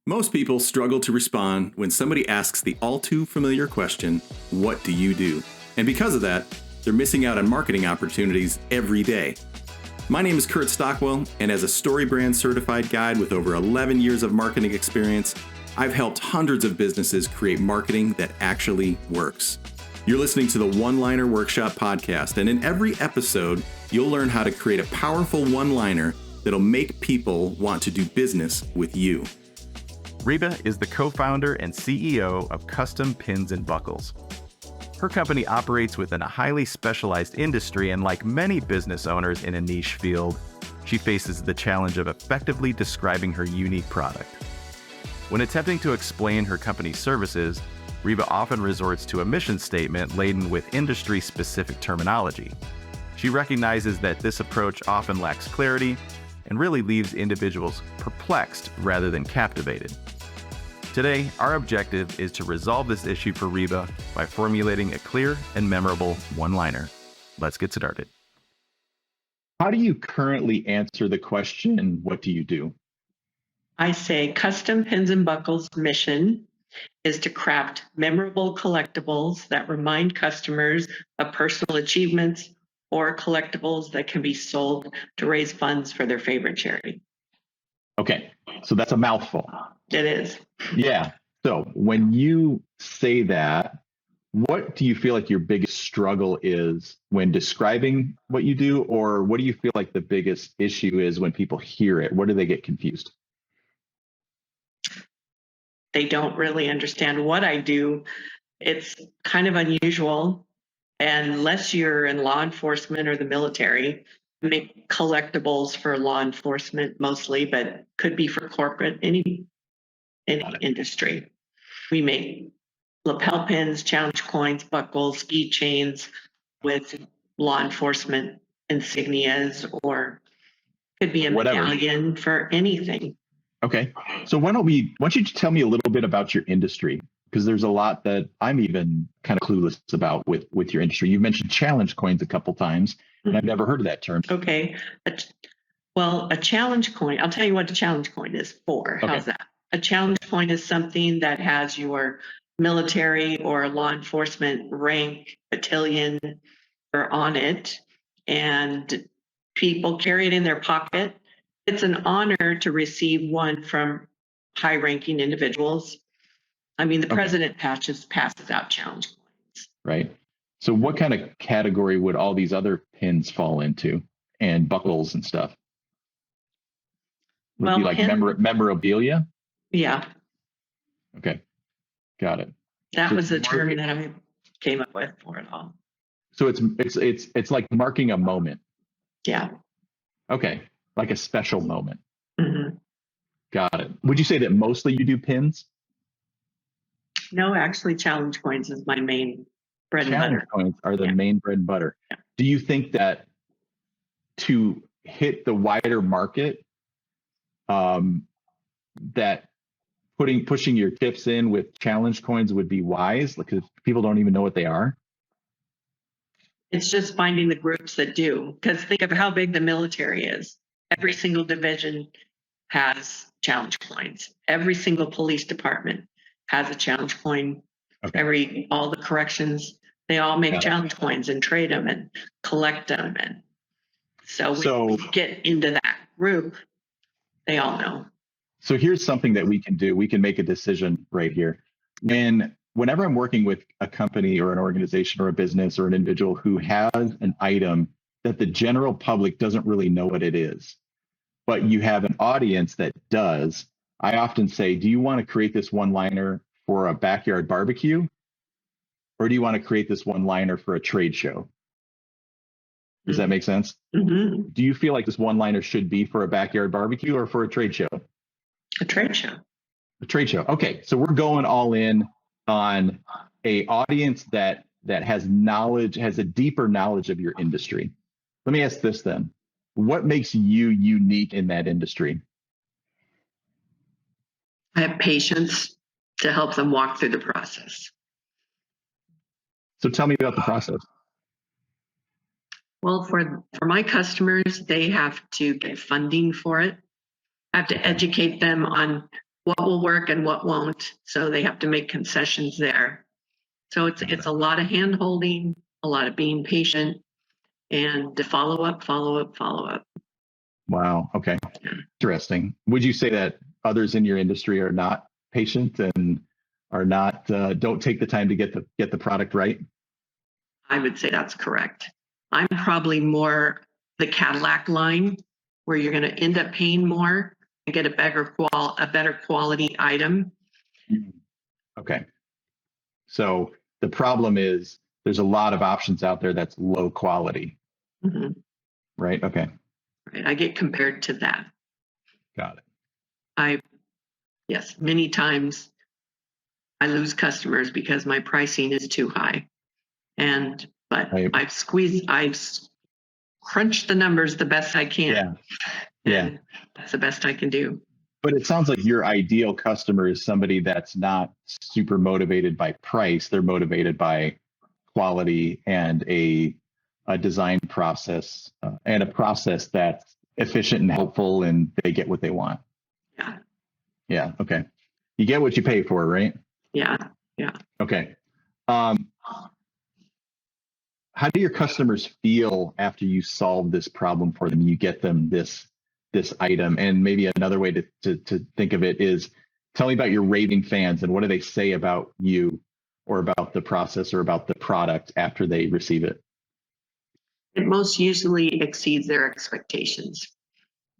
Most people struggle to respond when somebody asks the all too familiar question, what do you do? And because of that, they're missing out on marketing opportunities every day. My name is Kurt Stockwell, and as a StoryBrand certified guide with over 11 years of marketing experience, I've helped hundreds of businesses create marketing that actually works. You're listening to the One-Liner Workshop podcast, and in every episode, you'll learn how to create a powerful one-liner that'll make people want to do business with you. Reba is the co-founder and CEO of Custom Pins and Buckles. Her company operates within a highly specialized industry, and like many business owners in a niche field, she faces the challenge of effectively describing her unique product. When attempting to explain her company's services, Reba often resorts to a mission statement laden with industry-specific terminology. She recognizes that this approach often lacks clarity and really leaves individuals perplexed rather than captivated. Today, our objective is to resolve this issue for Reba by formulating a clear and memorable one-liner. Let's get started. How do you currently answer the question, what do you do? I say Custom Pins and Buckles' mission is to craft memorable collectibles that remind customers of personal achievements or collectibles that can be sold to raise funds for their favorite charity. Okay, so that's a mouthful. It is. Yeah. So when you say that, what do you feel like your biggest struggle is when describing what you do, or what do you feel like the biggest issue is when people hear it? Where do they get confused? They don't really understand what I do. It's kind of unusual. And unless you're in law enforcement or the military, I make collectibles for law enforcement mostly, but could be for corporate, any industry. We make lapel pins, challenge coins, buckles, ski chains with law enforcement insignias, or could be a medallion for anything. Okay. So why don't you tell me a little bit about your industry? Because there's a lot that I'm even kind of clueless about with your industry. You've mentioned challenge coins a couple times, and I've never heard of that term. Okay. Well, a challenge coin, I'll tell you what a challenge coin is for. Okay. How's that? A challenge coin is something that has your military or law enforcement rank, battalion, or on it, and people carry it in their pocket. It's an honor to receive one from high-ranking individuals. I mean, the president passes out challenge coins. Right. So what kind of category would all these other pins fall into, and buckles and stuff? Would it be like memorabilia? Yeah. Okay. Got it. That was the term that I came up with for it all. So it's like marking a moment. Yeah. Okay. Like a special moment. Mm-hmm. Got it. Would you say that mostly you do pins? No, actually, challenge coins is my main bread and butter. Challenge coins are the main bread and butter. Yeah. Do you think that to hit the wider market, that pushing your tips in with challenge coins would be wise, because people don't even know what they are? It's just finding the groups that do, because think of how big the military is. Every single division has challenge coins. Every single police department has a challenge coin. Okay. All the corrections, they all make challenge coins and trade them and collect them. And so we get into that group, they all know. So here's something that we can do. We can make a decision right here. Whenever I'm working with a company or an organization or a business or an individual who has an item that the general public doesn't really know what it is, but you have an audience that does, I often say, do you want to create this one-liner for a backyard barbecue? Or do you want to create this one-liner for a trade show? Does that make sense? Mm-hmm. Do you feel like this one-liner should be for a backyard barbecue or for a trade show? A trade show. A trade show. Okay, so we're going all in on a audience that has knowledge, has a deeper knowledge of your industry. Let me ask this then. What makes you unique in that industry? I have patience to help them walk through the process. So tell me about the process. Well, for my customers, they have to get funding for it. I have to educate them on what will work and what won't. So they have to make concessions there. So it's a lot of hand holding, a lot of being patient, and to follow up. Wow. Okay. Interesting. Would you say that others in your industry are not patient and are not don't take the time to get the product right? I would say that's correct. I'm probably more the Cadillac line, where you're going to end up paying more and get a better quality item. Okay. So the problem is there's a lot of options out there that's low quality. Mm-hmm. Right? Okay. Right. I get compared to that. Got it. Yes, many times I lose customers because my pricing is too high. But Right. I've crunched the numbers the best I can. Yeah. And that's the best I can do. But it sounds like your ideal customer is somebody that's not super motivated by price. They're motivated by quality and a design process and a process that's efficient and helpful, and they get what they want. Yeah. Yeah. Okay. You get what you pay for, right? Yeah. Yeah. Okay. How do your customers feel after you solve this problem for them? You get them this item, and maybe another way to think of it is, tell me about your raving fans and what do they say about you or about the process or about the product after they receive it? It most usually exceeds their expectations.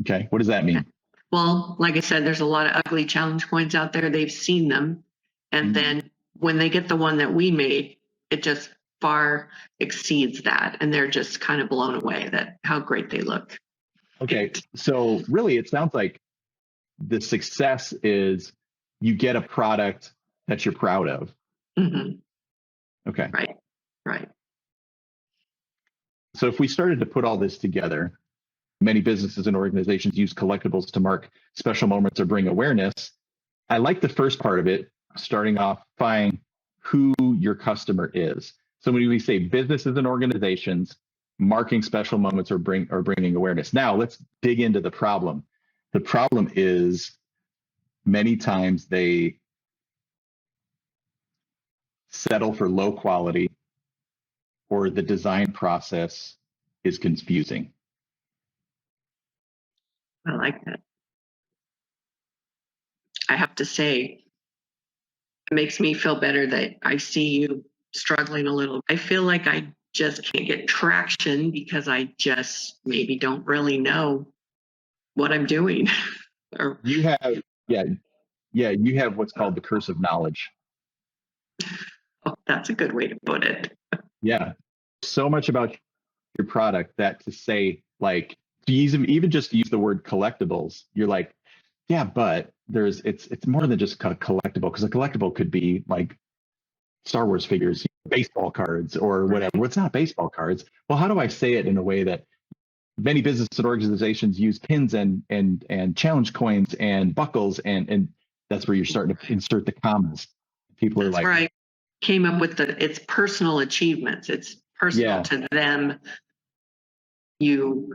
Okay. What does that mean? Well, like I said, there's a lot of ugly challenge coins out there. They've seen them. And then when they get the one that we made, it just far exceeds that. And they're just kind of blown away that how great they look. Okay. So really, it sounds like the success is you get a product that you're proud of. Mm-hmm. Okay. Right. So if we started to put all this together, many businesses and organizations use collectibles to mark special moments or bring awareness. I like the first part of it, starting off by who your customer is. So when we say businesses and organizations marking special moments or bringing awareness. Now let's dig into the problem. The problem is many times they settle for low quality, or the design process is confusing. I like that. I have to say, it makes me feel better that I see you struggling a little. I feel like I just can't get traction because I just maybe don't really know what I'm doing. Or You have, you have what's called the curse of knowledge. oh, that's a good way to put it. Yeah. So much about your product that to say, like, to even just use the word collectibles, you're like, yeah, but it's more than just a collectible, because a collectible could be like Star Wars figures, baseball cards, or whatever. Well, it's not baseball cards. Well, how do I say it in a way that many businesses and organizations use pins and challenge coins and buckles, and that's where you're starting to insert the commas. People That's are like, where I came up with it's personal achievements. It's personal to them. You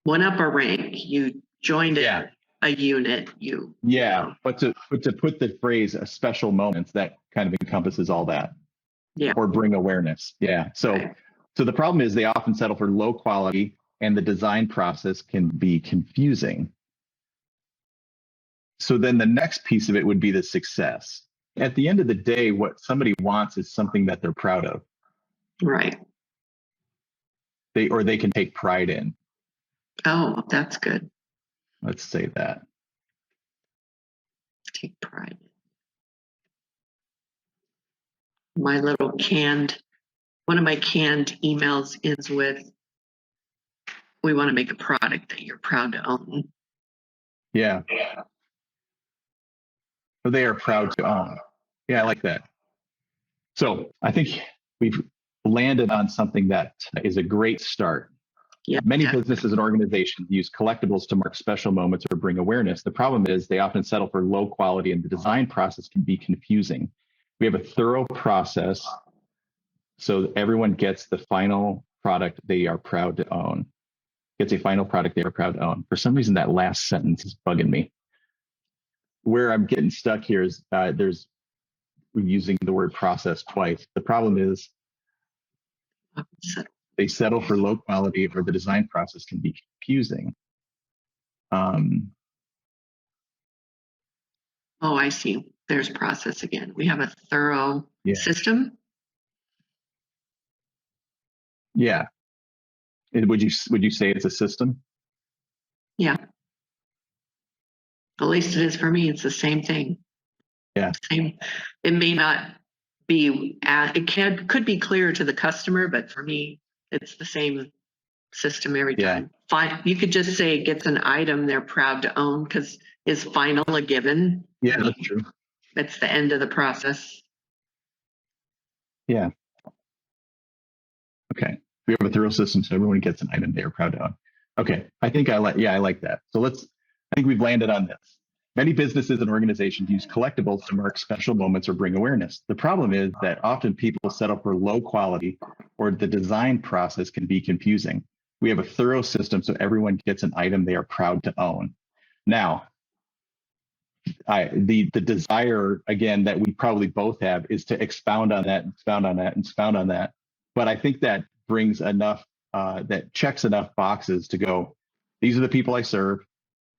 went up a rank. You joined a unit. But to put the phrase "a special moments," that kind of encompasses all that. Yeah. Or bring awareness. Yeah. So Right. So the problem is they often settle for low quality, and the design process can be confusing. So then the next piece of it would be the success. At the end of the day, what somebody wants is something that they're proud of. Right. They can take pride in. Oh, that's good. Let's say that. Take pride. My little one of my canned emails ends with, "We want to make a product that you're proud to own." Yeah. But they are proud to own. Yeah, I like that. So I think we've landed on something that is a great start. Yeah. Many businesses and organizations use collectibles to mark special moments or bring awareness. The problem is they often settle for low quality, and the design process can be confusing. We have a thorough process so everyone gets the final product they are proud to own. Gets a final product they are proud to own. For some reason, that last sentence is bugging me. where I'm getting stuck here is we're using the word process twice. The problem is they settle for low quality, or the design process can be confusing. Oh, I see. There's process again. We have a thorough system. Yeah. Would you say it's a system? Yeah. At least it is for me. It's the same thing. Yeah. Same. It may not be, it could be clearer to the customer, but for me, it's the same system every time. Fine. You could just say gets an item they're proud to own, because is final a given? Yeah, that's true. It's the end of the process. Yeah. Okay. We have a thorough system, so everyone gets an item they are proud to own. Okay. I like that. So I think we've landed on this. Many businesses and organizations use collectibles to mark special moments or bring awareness. The problem is that often people settle for low quality, or the design process can be confusing. We have a thorough system so everyone gets an item they are proud to own. Now, the desire, again, that we probably both have is to expound on that, But I think that brings enough, that checks enough boxes to go, these are the people I serve,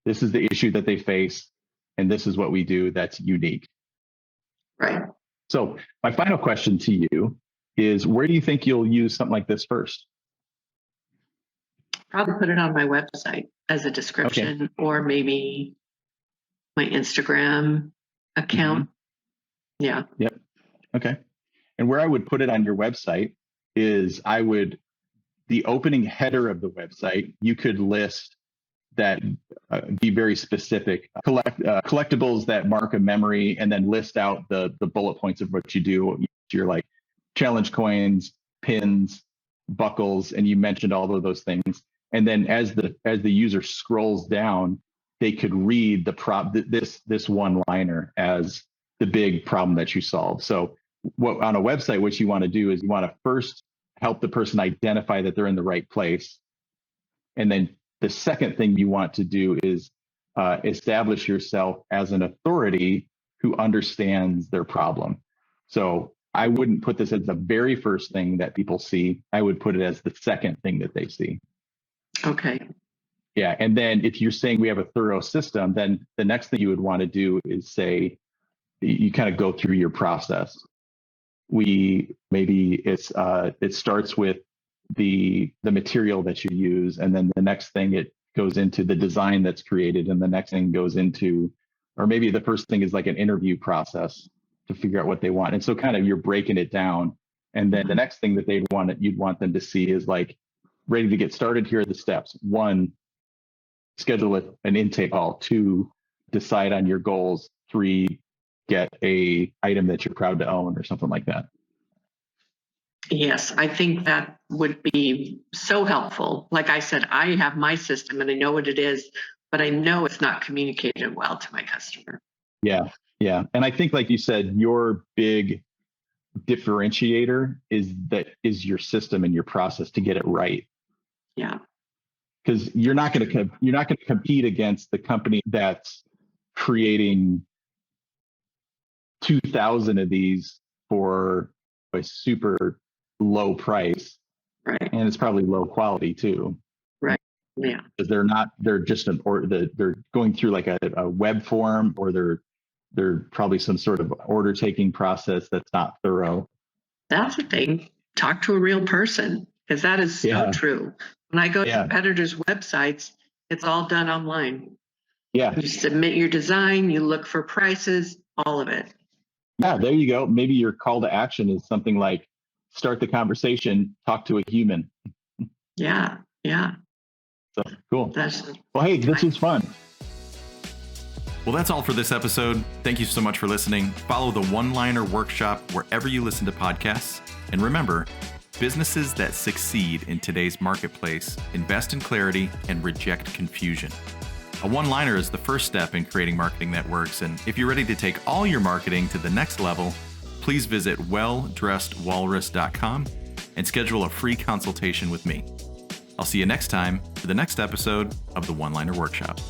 this is the issue that they face, and this is what we do that's unique. Right. So my final question to you is, where do you think you'll use something like this first? Probably put it on my website as a description, or maybe my Instagram account. Mm-hmm. Yeah. Yep. Okay. And where I would put it on your website is the opening header of the website, you could list that, be very specific, collectibles that mark a memory, and then list out the bullet points of what you do. You're like challenge coins, pins, buckles, and you mentioned all of those things. And then as the user scrolls down, they could read this one-liner as the big problem that you solve. So on a website, what you want to do is you want to first help the person identify that they're in the right place. And then the second thing you want to do is establish yourself as an authority who understands their problem. So I wouldn't put this as the very first thing that people see. I would put it as the second thing that they see. Okay. Yeah. And then if you're saying we have a thorough system, then the next thing you would want to do is say, you kind of go through your process. It starts with the material that you use, and then the next thing it goes into the design that's created, and the next thing goes into, or maybe the first thing is like an interview process to figure out what they want. And so kind of you're breaking it down, and then the next thing that you'd want them to see is like, ready to get started, here are the steps. 1, schedule an intake call. 2, decide on your goals. 3, get a item that you're proud to own, or something like that. Yes, I think that would be so helpful. Like I said, I have my system and I know what it is, but I know it's not communicated well to my customer. Yeah. Yeah. And I think, like you said, your big differentiator is your system and your process to get it right. Yeah. Because you're not going to compete against the company that's creating 2,000 of these for a super low price. Right. And it's probably low quality too. Right. Yeah. Because they're just they're going through like a web form, or they're probably some sort of order taking process that's not thorough. That's the thing. Talk to a real person, because that is so true. When I go to competitors' websites, it's all done online. Yeah. You submit your design, you look for prices, all of it. Yeah, there you go. Maybe your call to action is something like, start the conversation, talk to a human. Yeah. Yeah. So cool. Well, hey, this was fun. Well, that's all for this episode. Thank you so much for listening. Follow the One-Liner Workshop wherever you listen to podcasts. And remember, businesses that succeed in today's marketplace invest in clarity and reject confusion. A one-liner is the first step in creating marketing that works. And if you're ready to take all your marketing to the next level, please visit welldressedwalrus.com and schedule a free consultation with me. I'll see you next time for the next episode of the One-Liner Workshop.